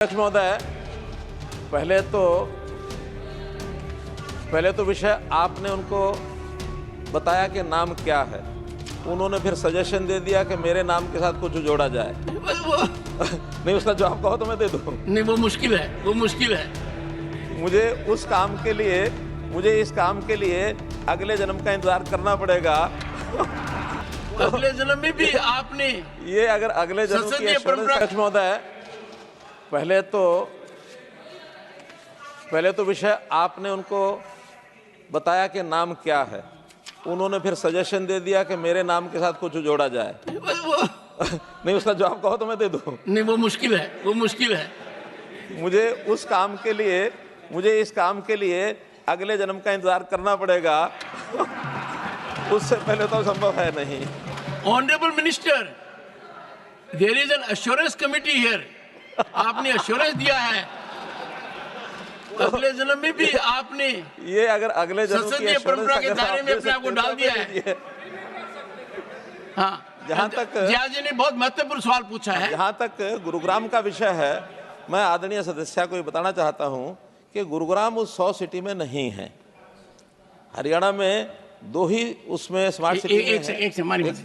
अध्यक्ष महोदय, पहले तो विषय आपने उनको बताया कि नाम क्या है। उन्होंने फिर सजेशन दे दिया कि मेरे नाम के साथ कुछ जोड़ा जाए। नहीं, उसका जवाब कहो तो मैं दे दूं। नहीं, वो मुश्किल है। मुझे इस काम के लिए अगले जन्म का इंतजार करना पड़ेगा। अगले जन्म में भी आपने ये अगर अगले जन्म की संसदीय परंपरा। अध्यक्ष महोदय, पहले तो विषय आपने उनको बताया कि नाम क्या है। उन्होंने फिर सजेशन दे दिया कि मेरे नाम के साथ कुछ जोड़ा जाए। नहीं, उसका जवाब कहो तो मैं दे दूं। नहीं, वो मुश्किल है। मुझे इस काम के लिए अगले जन्म का इंतजार करना पड़ेगा। उससे पहले तो संभव है नहीं। Honourable minister, there is an assurance committee here. आपने एश्योरेंस दिया है। अगले जन्म में भी आपने ये अगर अगले जन्म की संसदीय परंपरा के दायरे में अपने आप को डाल दिया है। हाँ, जहाँ तक जया जी ने बहुत महत्वपूर्ण सवाल पूछा है। जहाँ तक गुरुग्राम का विषय है, मैं आदरणीय सदस्य को ये बताना चाहता हूँ कि गुरुग्राम उस 100 सिटी में नहीं है। हरियाणा में 2 ही उसमें स्मार्ट सिटी में है। एक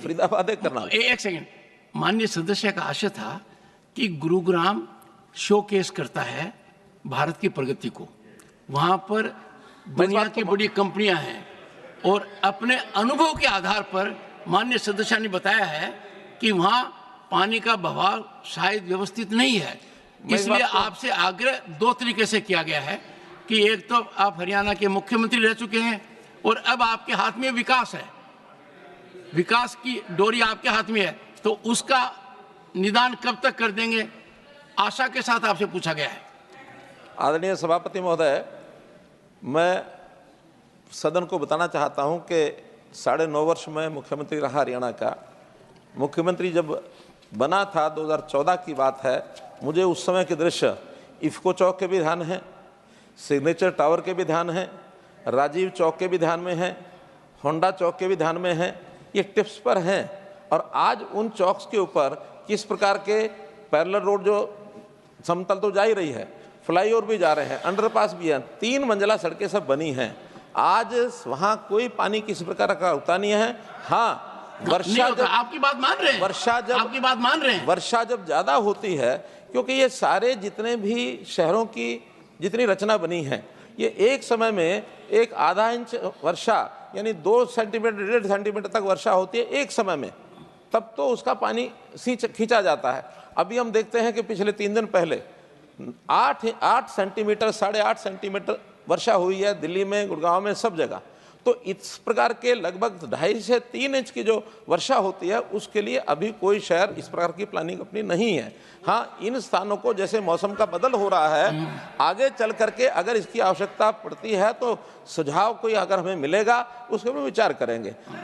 फरीदाबाद, एक कर्नाटक। एक सेकंड, माननीय सदस्य का आशय था कि गुरुग्राम शोकेस करता है भारत की प्रगति को। वहां पर दुनिया की बड़ी कंपनियां हैं और अपने अनुभव के आधार पर माननीय सदस्य ने बताया है कि वहां पानी का बहाव शायद व्यवस्थित नहीं है। इसलिए आपसे आग्रह 2 तरीके से किया गया है कि एक तो आप हरियाणा के मुख्यमंत्री रह चुके हैं और अब आपके हाथ में विकास है, विकास की डोरी आपके हाथ में है, तो उसका निदान कब तक कर देंगे, आशा के साथ आपसे पूछा गया है। आदरणीय सभापति महोदय, मैं सदन को बताना चाहता हूं कि 9.5 वर्ष में मुख्यमंत्री रहा हरियाणा का। मुख्यमंत्री जब बना था, 2014 की बात है, मुझे उस समय के दृश्य इफ्को चौक के भी ध्यान है, सिग्नेचर टावर के भी ध्यान है, राजीव चौक के भी ध्यान में है, होंडा चौक के भी ध्यान में है। ये टिप्स पर हैं और आज उन चौक्स के ऊपर किस प्रकार के पैरेलल रोड, जो समतल तो जा ही रही है, फ्लाईओवर भी जा रहे हैं, अंडरपास भी है, 3 मंजिला सड़कें सब बनी हैं। आज वहाँ कोई पानी किसी प्रकार का होता नहीं है। हाँ, वर्षा जब आपकी बात मान रहे हैं, वर्षा जब ज़्यादा होती है, क्योंकि ये सारे जितने भी शहरों की जितनी रचना बनी है, ये एक समय में एक आधा इंच वर्षा यानी 2 सेंटीमीटर 1.5 सेंटीमीटर तक वर्षा होती है एक समय में, तब तो उसका पानी खींचा जाता है। अभी हम देखते हैं कि पिछले 3 दिन पहले 8 सेंटीमीटर 8.5 सेंटीमीटर वर्षा हुई है दिल्ली में, गुड़गांव में, सब जगह। तो इस प्रकार के लगभग 2.5 से 3 इंच की जो वर्षा होती है, उसके लिए अभी कोई शहर इस प्रकार की प्लानिंग अपनी नहीं है। हाँ, इन स्थानों को जैसे मौसम का बदल हो रहा है, आगे चल करके अगर इसकी आवश्यकता पड़ती है तो सुझाव कोई अगर हमें मिलेगा, उसके पर विचार करेंगे।